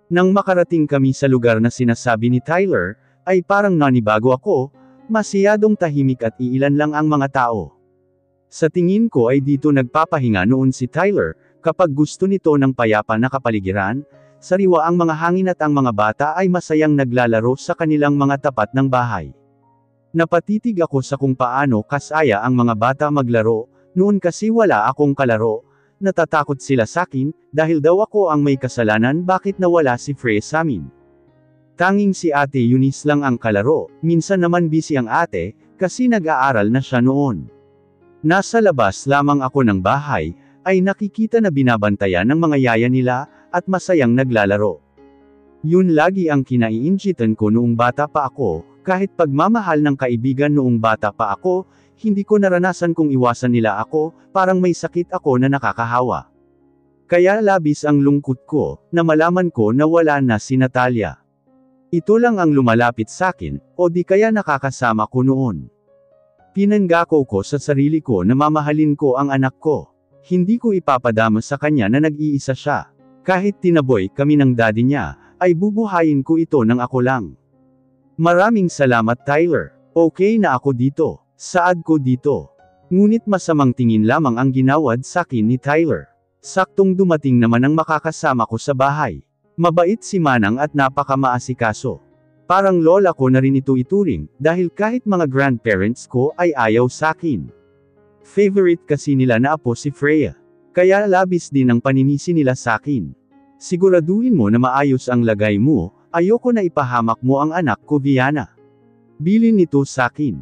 Nang makarating kami sa lugar na sinasabi ni Tyler, ay parang nanibago ako, masyadong tahimik at iilan lang ang mga tao. Sa tingin ko ay dito nagpapahinga noon si Tyler, kapag gusto nito ng payapa na kapaligiran, sariwa ang mga hangin at ang mga bata ay masayang naglalaro sa kanilang mga tapat ng bahay. Napatitig ako sa kung paano kasaya ang mga bata maglaro, noon kasi wala akong kalaro, natatakot sila sakin, dahil daw ako ang may kasalanan bakit nawala si Freya samin. Tanging si Ate Eunice lang ang kalaro, minsan naman busy ang ate, kasi nag-aaral na siya noon. Nasa labas lamang ako ng bahay, ay nakikita na binabantayan ng mga yaya nila, at masayang naglalaro. Yun lagi ang kinaiinjitan ko noong bata pa ako, kahit pagmamahal ng kaibigan noong bata pa ako, hindi ko naranasan kung iwasan nila ako, parang may sakit ako na nakakahawa. Kaya labis ang lungkot ko, na malaman ko na wala na si Natalia. Ito lang ang lumalapit sakin, o di kaya nakakasama ko noon. Pinanggako ko sa sarili ko na mamahalin ko ang anak ko. Hindi ko ipapadama sa kanya na nag-iisa siya. Kahit tinaboy kami ng daddy niya, ay bubuhayin ko ito ng ako lang. Maraming salamat Tyler. Okay na ako dito. Saad ko dito. Ngunit masamang tingin lamang ang ginawad sakin ni Tyler. Saktong dumating naman ang makakasama ko sa bahay. Mabait si Manang at napakamaasikaso. Parang lola ko na rin ito ituring, dahil kahit mga grandparents ko ay ayaw sakin. Favorite kasi nila na apo si Freya. Kaya labis din ang paninisi nila sakin. Siguraduhin mo na maayos ang lagay mo, ayoko na ipahamak mo ang anak ko Viana. Bilin nito sakin.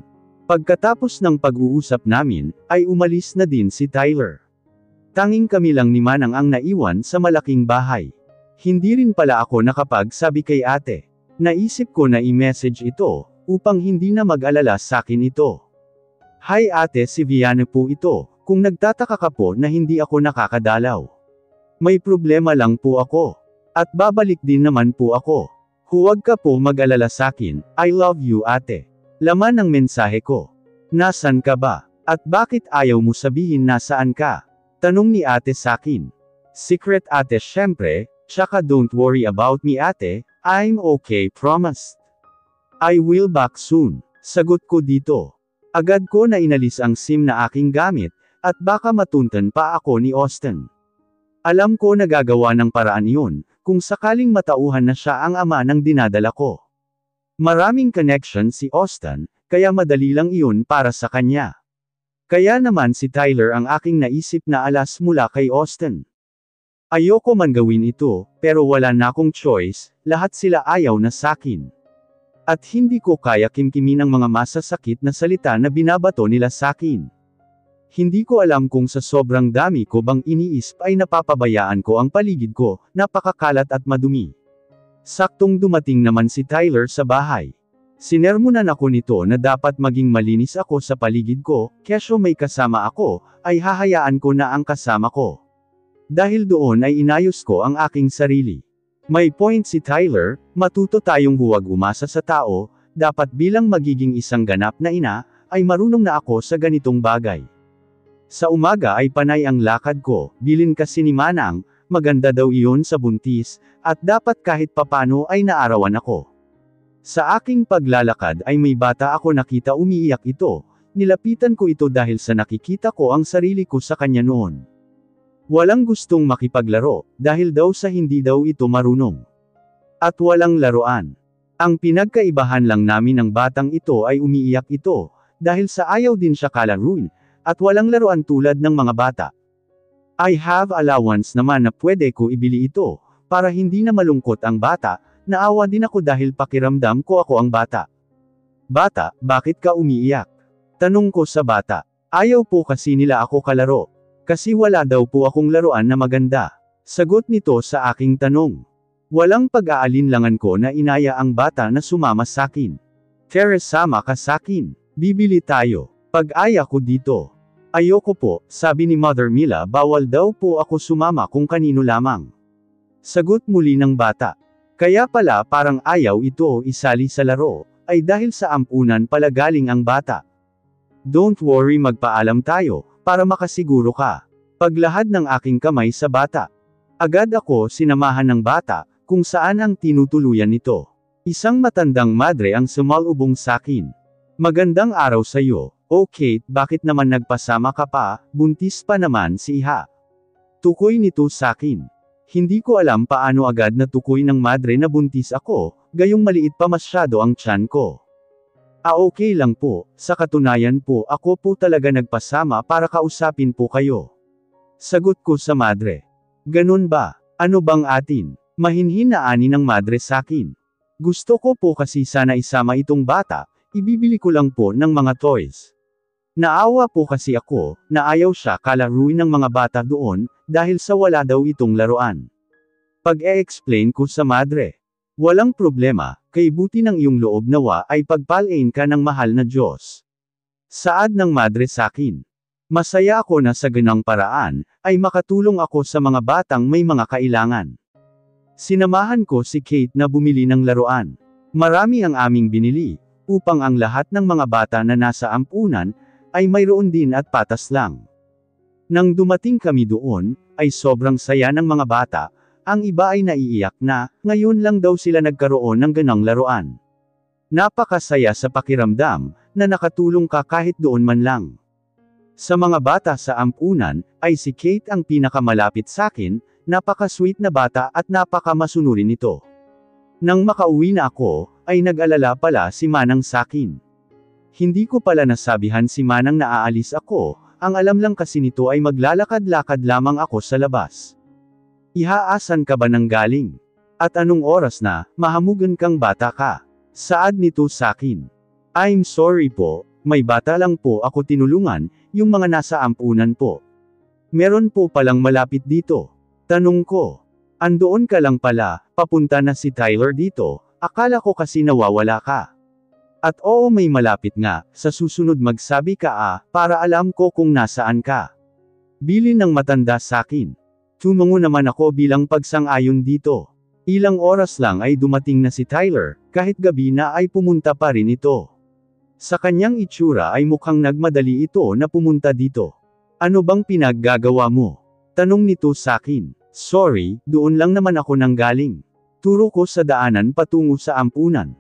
Pagkatapos ng pag-uusap namin, ay umalis na din si Tyler. Tanging kami lang ni Manang ang naiwan sa malaking bahay. Hindi rin pala ako nakapagsabi kay ate. Naisip ko na i-message ito, upang hindi na mag-alala sakin ito. Hi ate, si Viana po ito, kung nagtataka ka po na hindi ako nakakadalaw. May problema lang po ako. At babalik din naman po ako. Huwag ka po mag-alala sakin, I love you ate. Laman ng mensahe ko. Nasaan ka ba? At bakit ayaw mo sabihin nasaan ka? Tanong ni ate sakin. Secret ate syempre, tsaka don't worry about me ate, I'm okay promised. I will back soon. Sagot ko dito. Agad ko na inalis ang SIM na aking gamit, at baka matuntan pa ako ni Austin. Alam ko na gagawa ng paraan yun, kung sakaling matauhan na siya ang ama ng dinadala ko. Maraming connection si Austin, kaya madali lang iyon para sa kanya. Kaya naman si Tyler ang aking naisip na alas mula kay Austin. Ayoko man gawin ito, pero wala na akong choice, lahat sila ayaw na sakin. At hindi ko kaya kimkimin ang mga masasakit na salita na binabato nila sakin. Hindi ko alam kung sa sobrang dami ko bang iniisip ay napapabayaan ko ang paligid ko, napakakalat at madumi. Saktong dumating naman si Tyler sa bahay. Sinermonan ako nito na dapat maging malinis ako sa paligid ko, kesyo may kasama ako, ay hahayaan ko na ang kasama ko. Dahil doon ay inayos ko ang aking sarili. May point si Tyler, matuto tayong huwag umasa sa tao, dapat bilang magiging isang ganap na ina, ay marunong na ako sa ganitong bagay. Sa umaga ay panay ang lakad ko, bilin kasi ni Manang, maganda daw iyon sa buntis, at dapat kahit papano ay naarawan ako. Sa aking paglalakad ay may bata ako nakita umiiyak ito, nilapitan ko ito dahil sa nakikita ko ang sarili ko sa kanya noon. Walang gustong makipaglaro, dahil daw sa hindi daw ito marunong. At walang laruan. Ang pinagkaibahan lang namin ng batang ito ay umiiyak ito, dahil sa ayaw din siya kalaruin, at walang laruan tulad ng mga bata. I have allowance naman na pwede ko ibili ito, para hindi na malungkot ang bata, naawa din ako dahil pakiramdam ko ako ang bata. Bata, bakit ka umiiyak? Tanong ko sa bata. Ayaw po kasi nila ako kalaro. Kasi wala daw po akong laruan na maganda. Sagot nito sa aking tanong. Walang pag-aalinlangan ko na inaya ang bata na sumama sakin. Teres, sama ka sakin. Bibili tayo. Pag-aya ko dito. Ayoko po, sabi ni Mother Mila, bawal daw po ako sumama kung kanino lamang. Sagot muli ng bata. Kaya pala parang ayaw ito isali sa laro, ay dahil sa ampunan pala galing ang bata. Don't worry, magpaalam tayo, para makasiguro ka. Paglahad ng aking kamay sa bata. Agad ako sinamahan ng bata, kung saan ang tinutuluyan nito. Isang matandang madre ang sumalubong sakin. Magandang araw sa'yo. Oh Kate, bakit naman nagpasama ka pa, buntis pa naman si Iha. Tukoy nito sakin. Hindi ko alam paano agad natukoy ng madre na buntis ako, gayong maliit pa masyado ang tiyan ko. Okay lang po, sa katunayan po ako po talaga nagpasama para kausapin po kayo. Sagot ko sa madre. Ganun ba? Ano bang atin? Mahinhin na ani ng madre sakin. Gusto ko po kasi sana isama itong bata, ibibili ko lang po ng mga toys. Naawa po kasi ako, na ayaw siya kalaruin ng mga bata doon, dahil sa wala daw itong laruan. Pag-e-explain ko sa madre. Walang problema, kay buti ng iyong loob nawa ay pagpalain ka ng mahal na Diyos. Saad ng madre sakin. Masaya ako na sa ganang paraan, ay makatulong ako sa mga batang may mga kailangan. Sinamahan ko si Kate na bumili ng laruan. Marami ang aming binili, upang ang lahat ng mga bata na nasa ampunan, ay mayroon din at patas lang. Nang dumating kami doon, ay sobrang saya ng mga bata, ang iba ay naiiyak na, ngayon lang daw sila nagkaroon ng ganang laruan. Napakasaya sa pakiramdam, na nakatulong ka kahit doon man lang. Sa mga bata sa ampunan, ay si Kate ang pinakamalapit sakin, napaka-sweet na bata at napaka-masunurin nito. Nang makauwi na ako, ay nag-alala pala si Manang sakin. Hindi ko pala nasabihan si Manang na aalis ako, ang alam lang kasi nito ay maglalakad-lakad lamang ako sa labas. Ihaasan ka ba nang galing? At anong oras na, mahamugan kang bata ka? Saad nito sakin. I'm sorry po, may bata lang po ako tinulungan, yung mga nasa ampunan po. Meron po palang malapit dito. Tanong ko. Andoon ka lang pala, papunta na si Tyler dito, akala ko kasi nawawala ka. At oo may malapit nga, sa susunod magsabi ka para alam ko kung nasaan ka. Bilin ng matanda sakin. Tumango naman ako bilang pagsang-ayon dito. Ilang oras lang ay dumating na si Tyler, kahit gabi na ay pumunta pa rin ito. Sa kanyang itsura ay mukhang nagmadali ito na pumunta dito. Ano bang pinaggagawa mo? Tanong nito sakin. Sorry, doon lang naman ako nanggaling. Turo ko sa daanan patungo sa ampunan.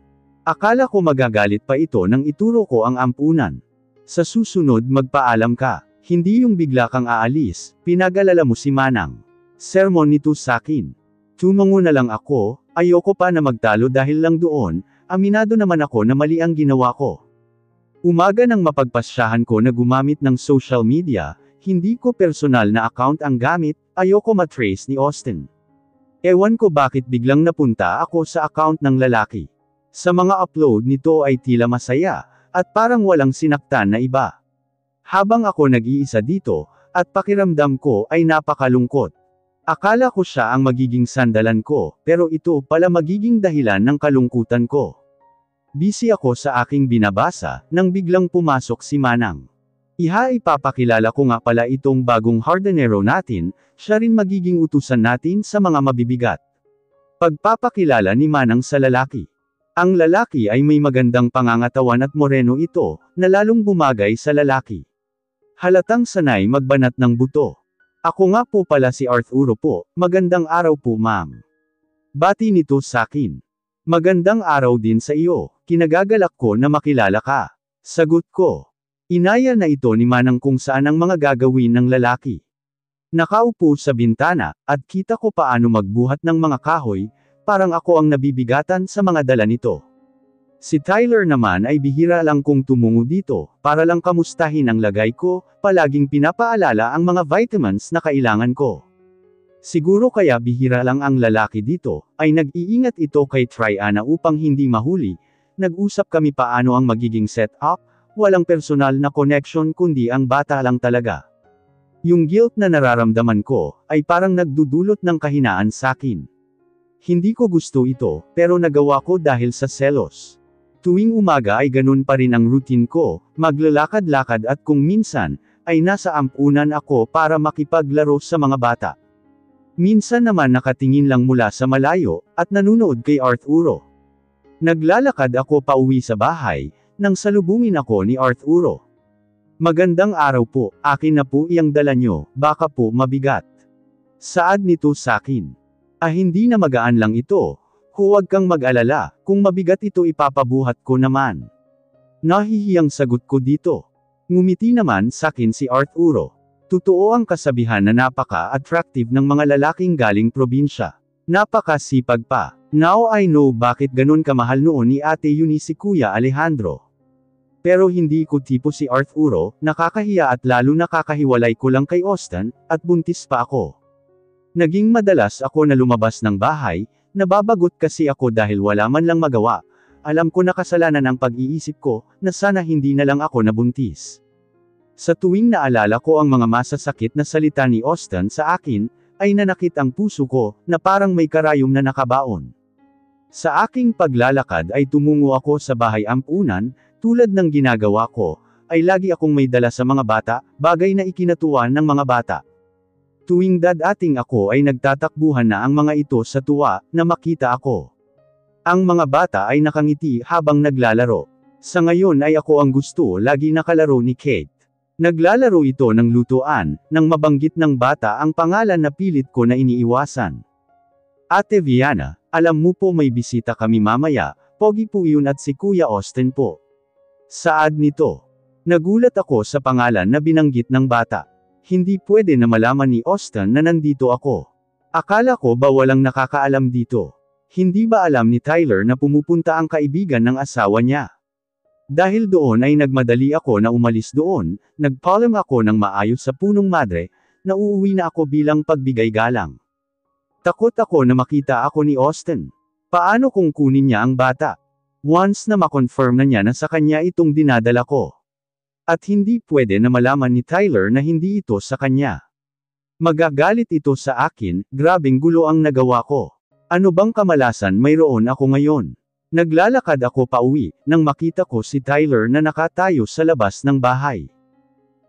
Akala ko magagalit pa ito nang ituro ko ang ampunan. Sa susunod magpaalam ka. Hindi yung bigla kang aalis, pinag-alala mo si Manang. Sermon nito sakin. Tumango na lang ako, ayoko pa na magtalo dahil lang doon, aminado naman ako na mali ang ginawa ko. Umaga nang mapagpasyahan ko na gumamit ng social media, hindi ko personal na account ang gamit, ayoko matrace ni Austin. Ewan ko bakit biglang napunta ako sa account ng lalaki. Sa mga upload nito ay tila masaya, at parang walang sinaktan na iba. Habang ako nag-iisa dito, at pakiramdam ko ay napakalungkot. Akala ko siya ang magiging sandalan ko, pero ito pala magiging dahilan ng kalungkutan ko. Busy ako sa aking binabasa, nang biglang pumasok si Manang. Ipapakilala ko nga pala itong bagong hardinero natin, siya rin magiging utusan natin sa mga mabibigat. Pagpapakilala ni Manang sa lalaki. Ang lalaki ay may magandang pangangatawan at moreno ito, na lalong bumagay sa lalaki. Halatang sanay magbanat ng buto. Ako nga po pala si Arturo po, magandang araw po ma'am. Bati nito sakin. Magandang araw din sa iyo, kinagagalak ko na makilala ka. Sagot ko. Inaya na ito ni Manang kung saan ang mga gagawin ng lalaki. Nakaupo sa bintana, at kita ko paano magbuhat ng mga kahoy, parang ako ang nabibigatan sa mga dala nito. Si Tyler naman ay bihira lang kung tumungo dito, para lang kamustahin ang lagay ko, palaging pinapaalala ang mga vitamins na kailangan ko. Siguro kaya bihira lang ang lalaki dito, ay nag-iingat ito kay Triana upang hindi mahuli, nag-usap kami paano ang magiging setup, walang personal na connection kundi ang bata lang talaga. Yung guilt na nararamdaman ko, ay parang nagdudulot ng kahinaan sakin. Hindi ko gusto ito, pero nagawa ko dahil sa selos. Tuwing umaga ay ganun pa rin ang routine ko, maglalakad-lakad at kung minsan, ay nasa ampunan ako para makipaglaro sa mga bata. Minsan naman nakatingin lang mula sa malayo, at nanunood kay Arturo. Naglalakad ako pauwi sa bahay, nang salubungin ako ni Arturo. Magandang araw po, akin na po iyang dala nyo, baka po mabigat. Saad nito sakin. Hindi na magaan lang ito. Huwag kang mag-alala, kung mabigat ito ipapabuhat ko naman. Nahihiyang sagot ko dito. Ngumiti naman sakin si Arturo. Totoo ang kasabihan na napaka-attractive ng mga lalaking galing probinsya. Napakasipag pa. Now I know bakit ganun kamahal noon ni Ate Eunice si Kuya Alejandro. Pero hindi ko tipo si Arturo, nakakahiya at lalo nakakahiwalay ko lang kay Austin, at buntis pa ako. Naging madalas ako na lumabas ng bahay, nababagot kasi ako dahil wala man lang magawa. Alam ko na kasalanan ang pag-iisip ko, na sana hindi na lang ako nabuntis. Sa tuwing naalala ko ang mga masasakit na salita ni Austin sa akin, ay nanakit ang puso ko, na parang may karayom na nakabaon. Sa aking paglalakad ay tumungo ako sa bahay ampunan, tulad ng ginagawa ko, ay lagi akong may dala sa mga bata, bagay na ikinatuwa ng mga bata. Tuwing dadating ako ay nagtatakbuhan na ang mga ito sa tuwa, na makita ako. Ang mga bata ay nakangiti habang naglalaro. Sa ngayon ay ako ang gusto lagi nakalaro ni Kate. Naglalaro ito ng lutuan, nang mabanggit ng bata ang pangalan na pilit ko na iniiwasan. Ate Viana, alam mo po may bisita kami mamaya, pogi po yun at si Kuya Austin po. Saad nito. Nagulat ako sa pangalan na binanggit ng bata. Hindi pwede na malaman ni Austin na nandito ako. Akala ko ba walang nakakaalam dito? Hindi ba alam ni Tyler na pumupunta ang kaibigan ng asawa niya? Dahil doon ay nagmadali ako na umalis doon, nagpaalam ako ng maayos sa punong madre, na uuwi na ako bilang pagbigay galang. Takot ako na makita ako ni Austin. Paano kung kunin niya ang bata? Once na makonfirm na niya na sa kanya itong dinadala ko. At hindi pwede na malaman ni Tyler na hindi ito sa kanya. Magagalit ito sa akin, grabing gulo ang nagawa ko. Ano bang kamalasan mayroon ako ngayon? Naglalakad ako pauwi, nang makita ko si Tyler na nakatayo sa labas ng bahay.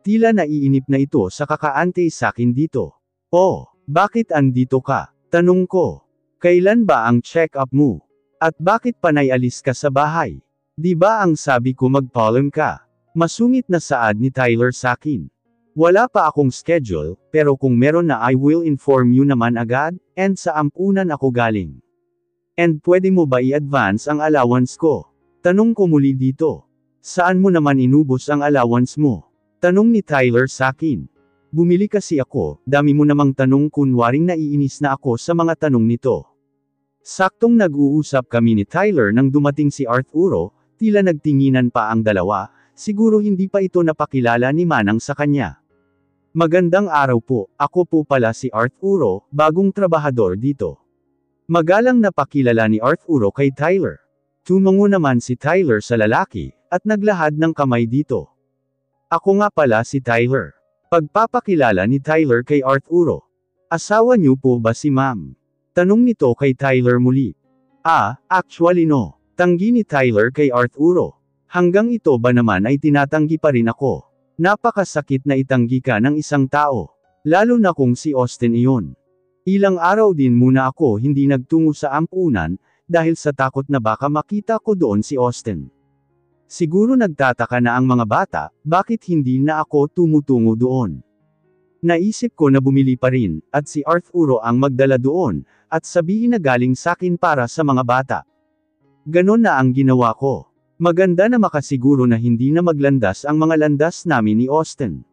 Tila naiinip na ito sa kakaante sakin dito. Oh, bakit andito ka? Tanong ko. Kailan ba ang check-up mo? At bakit panay alis ka sa bahay? Di ba ang sabi ko magpaalam ka? Masungit na saad ni Tyler sakin. Wala pa akong schedule, pero kung meron na I will inform you naman agad, and sa ampunan ako galing. And pwede mo ba i-advance ang allowance ko? Tanong ko muli dito. Saan mo naman inubos ang allowance mo? Tanong ni Tyler sakin. Bumili kasi ako, dami mo namang tanong kunwaring naiinis na ako sa mga tanong nito. Saktong nag-uusap kami ni Tyler nang dumating si Arturo, tila nagtinginan pa ang dalawa, siguro hindi pa ito napakilala ni Manang sa kanya. Magandang araw po, ako po pala si Arturo, bagong trabahador dito. Magalang napakilala ni Arturo kay Tyler. Tumungo naman si Tyler sa lalaki, at naglahad ng kamay dito. Ako nga pala si Tyler. Pagpapakilala ni Tyler kay Arturo. Asawa niyo po ba si ma'am? Tanong nito kay Tyler muli. Actually no. Tanggi ni Tyler kay Arturo. Hanggang ito ba naman ay tinatanggi pa rin ako. Napakasakit na itanggi ka ng isang tao. Lalo na kung si Austin iyon. Ilang araw din muna ako hindi nagtungo sa ampunan, dahil sa takot na baka makita ko doon si Austin. Siguro nagtataka na ang mga bata, bakit hindi na ako tumutungo doon. Naisip ko na bumili pa rin, at si Arturo ang magdala doon, at sabihin na galing sakin para sa mga bata. Ganon na ang ginawa ko. Maganda na makasiguro na hindi na maglandas ang mga landas namin ni Austin.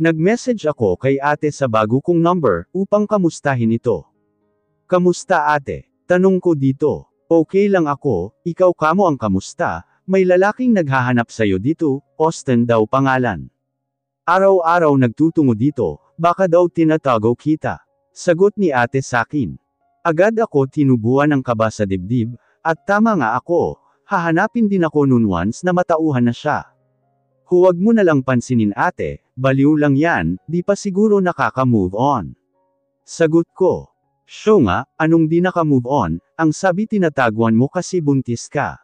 Nag-message ako kay ate sa bago kong number, upang kamustahin ito. Kamusta ate? Tanong ko dito. Okay lang ako, ikaw kamo ang kamusta, may lalaking naghahanap sa'yo dito, Austin daw pangalan. Araw-araw nagtutungo dito, baka daw tinatago kita. Sagot ni ate sakin. Agad ako tinubuan ng kaba sa dibdib, at tama nga ako. Hahanapin din ako noon once na matauhan na siya. Huwag mo na lang pansinin ate, baliw lang yan, di pa siguro nakaka-move on. Sagot ko. Show nga, anong di naka-move on, ang sabi tinataguan mo kasi buntis ka.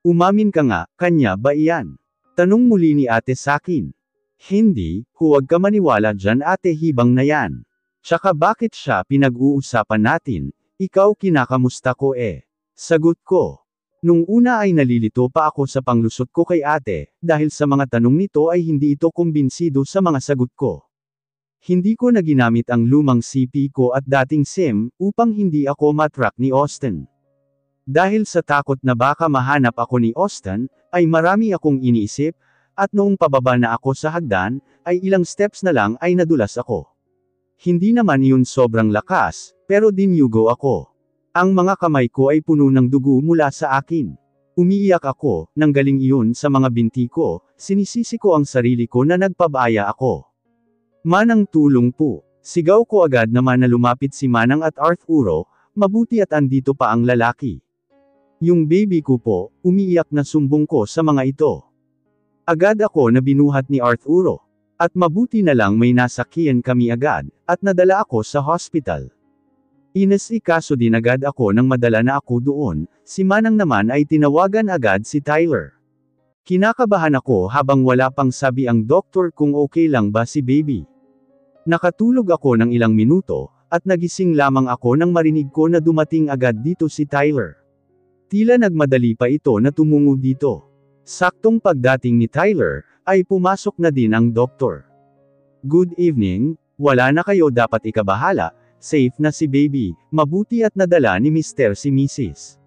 Umamin ka nga, kanya ba iyan? Tanong muli ni ate sakin. Hindi, huwag ka maniwala dyan ate hibang na yan. Tsaka bakit siya pinag-uusapan natin, ikaw kinakamusta ko eh. Sagot ko. Nung una ay nalilito pa ako sa panglusot ko kay ate, dahil sa mga tanong nito ay hindi ito kumbinsido sa mga sagot ko. Hindi ko na ginamit ang lumang CP ko at dating SIM, upang hindi ako matrack ni Austin. Dahil sa takot na baka mahanap ako ni Austin, ay marami akong iniisip, at noong pababa na ako sa hagdan, ay ilang steps na lang ay nadulas ako. Hindi naman yun sobrang lakas, pero dinyugo ako. Ang mga kamay ko ay puno ng dugo mula sa akin. Umiiyak ako, nanggaling iyon sa mga binti ko, sinisisi ko ang sarili ko na nagpabaya ako. Manang tulong po. Sigaw ko agad naman na lumapit si Manang at Arturo, mabuti at andito pa ang lalaki. Yung baby ko po, umiiyak na sumbong ko sa mga ito. Agad ako na binuhat ni Arturo. At mabuti na lang may nasakyan kami agad, at nadala ako sa hospital. Inasikaso din agad ako nang madala na ako doon, si Manang naman ay tinawagan agad si Tyler. Kinakabahan ako habang wala pang sabi ang doktor kung okay lang ba si baby. Nakatulog ako ng ilang minuto, at nagising lamang ako nang marinig ko na dumating agad dito si Tyler. Tila nagmadali pa ito na tumungo dito. Saktong pagdating ni Tyler, ay pumasok na din ang doktor. Good evening, wala na kayo dapat ikabahala, safe na si baby, mabuti at nadala ni Mr. si Mrs.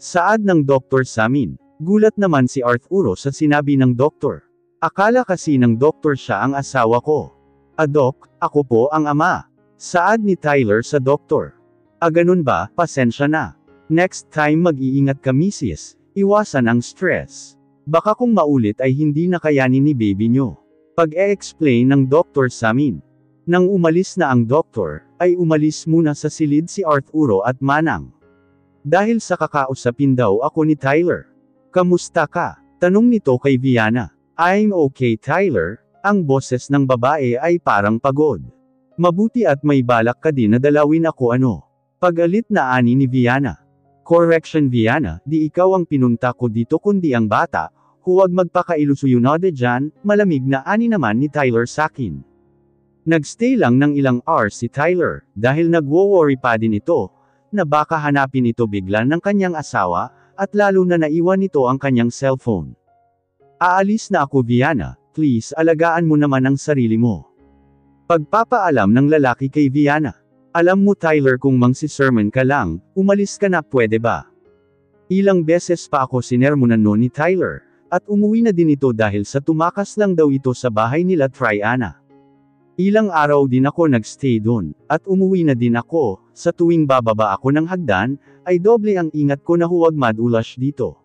Saad ng doktor sa amin. Gulat naman si Arturo sa sinabi ng doktor. Akala kasi ng doktor siya ang asawa ko. Dok, ako po ang ama. Saad ni Tyler sa doktor. Ganun ba, pasensya na. Next time mag-iingat ka Mrs. Iwasan ang stress. Baka kung maulit ay hindi na kayanin ni baby nyo. Pag-e-explain ng doktor sa amin. Nang umalis na ang doktor, ay umalis muna sa silid si Arturo at Manang. Dahil sa kakausapin daw ako ni Tyler. Kamusta ka? Tanong nito kay Viana. I'm okay Tyler, ang boses ng babae ay parang pagod. Mabuti at may balak ka din na dalawin ako ano. Pagalit na ani ni Viana. Correction Viana, di ikaw ang pinunta ko dito kundi ang bata, huwag magpakailusuyunode dyan, malamig na ani naman ni Tyler sakin. Nagstay lang ng ilang hours si Tyler, dahil nagwo-worry pa din ito, na baka hanapin ito bigla ng kanyang asawa, at lalo na naiwan nito ang kanyang cellphone. Aalis na ako Viana, please alagaan mo naman ang sarili mo. Pagpapaalam ng lalaki kay Viana. Alam mo Tyler kung mangsisermon ka lang, umalis ka na pwede ba? Ilang beses pa ako sinermonan noon ni Tyler, at umuwi na din ito dahil sa tumakas lang daw ito sa bahay nila Triana. Ilang araw din ako nagstay doon, at umuwi na din ako, sa tuwing bababa ako ng hagdan, ay doble ang ingat ko na huwag madulas dito.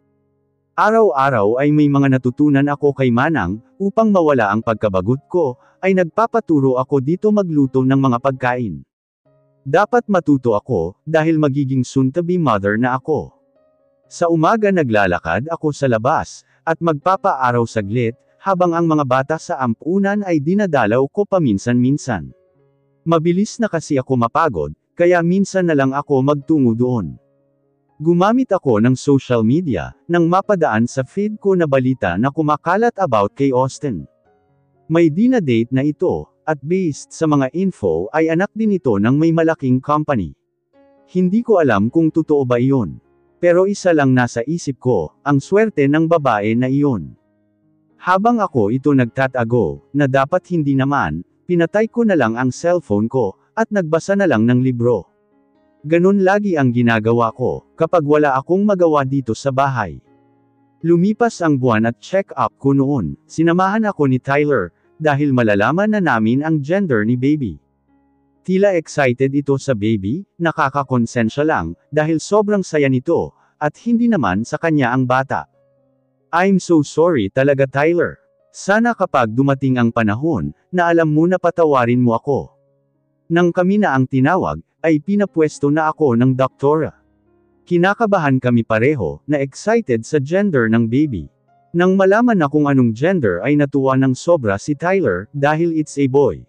Araw-araw ay may mga natutunan ako kay Manang, upang mawala ang pagkabagot ko, ay nagpapaturo ako dito magluto ng mga pagkain. Dapat matuto ako, dahil magiging soon-to-be mother na ako. Sa umaga naglalakad ako sa labas, at magpapaaraw saglit, habang ang mga bata sa ampunan ay dinadalaw ko paminsan-minsan. Mabilis na kasi ako mapagod, kaya minsan na lang ako magtungo doon. Gumamit ako ng social media, nang mapadaan sa feed ko na balita na kumakalat about kay Austin. May dinadate na ito, at based sa mga info ay anak din ito ng may malaking company. Hindi ko alam kung totoo ba iyon. Pero isa lang nasa isip ko, ang swerte ng babae na iyon. Habang ako ito nagtatago, na dapat hindi naman, pinatay ko na lang ang cellphone ko, at nagbasa na lang ng libro. Ganun lagi ang ginagawa ko, kapag wala akong magawa dito sa bahay. Lumipas ang buwan at check-up ko noon, sinamahan ako ni Tyler, dahil malalaman na namin ang gender ni baby. Tila excited ito sa baby, nakakakonsensya lang, dahil sobrang saya nito, at hindi naman sa kanya ang bata. I'm so sorry talaga Tyler. Sana kapag dumating ang panahon, na alam mo na patawarin mo ako. Nang kami na ang tinawag, ay pinapwesto na ako ng doktora. Kinakabahan kami pareho, na excited sa gender ng baby. Nang malaman na kung anong gender ay natuwa ng sobra si Tyler, dahil it's a boy.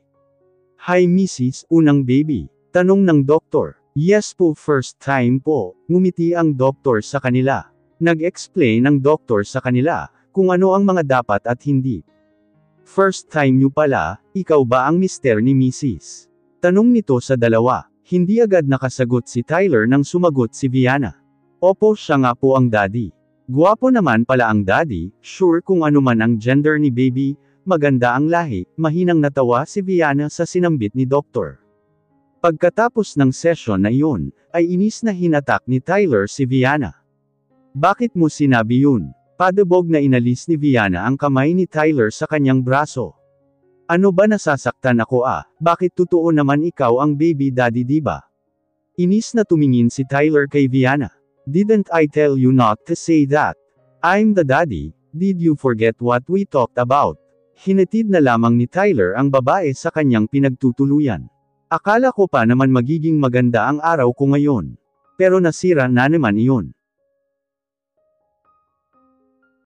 Hi Mrs. Unang baby. Tanong ng doktor. Yes po first time po, ngumiti ang doktor sa kanila. Nag-explain ang doktor sa kanila, kung ano ang mga dapat at hindi. First time nyo pala, ikaw ba ang mister ni Mrs.? Tanong nito sa dalawa. Hindi agad nakasagot si Tyler nang sumagot si Viana. Opo siya nga po ang daddy. Guwapo naman pala ang daddy, sure kung ano man ang gender ni baby, maganda ang lahi, mahinang natawa si Viana sa sinambit ni Doktor. Pagkatapos ng session na iyon, ay inis na hinatak ni Tyler si Viana. Bakit mo sinabi yun? Padabog na inalis ni Viana ang kamay ni Tyler sa kanyang braso. Ano ba nasasaktan ako Bakit totoo naman ikaw ang baby daddy diba? Inis na tumingin si Tyler kay Viana. Didn't I tell you not to say that? I'm the daddy, did you forget what we talked about? Hinatid na lamang ni Tyler ang babae sa kanyang pinagtutuluyan. Akala ko pa naman magiging maganda ang araw ko ngayon. Pero nasira na naman iyon.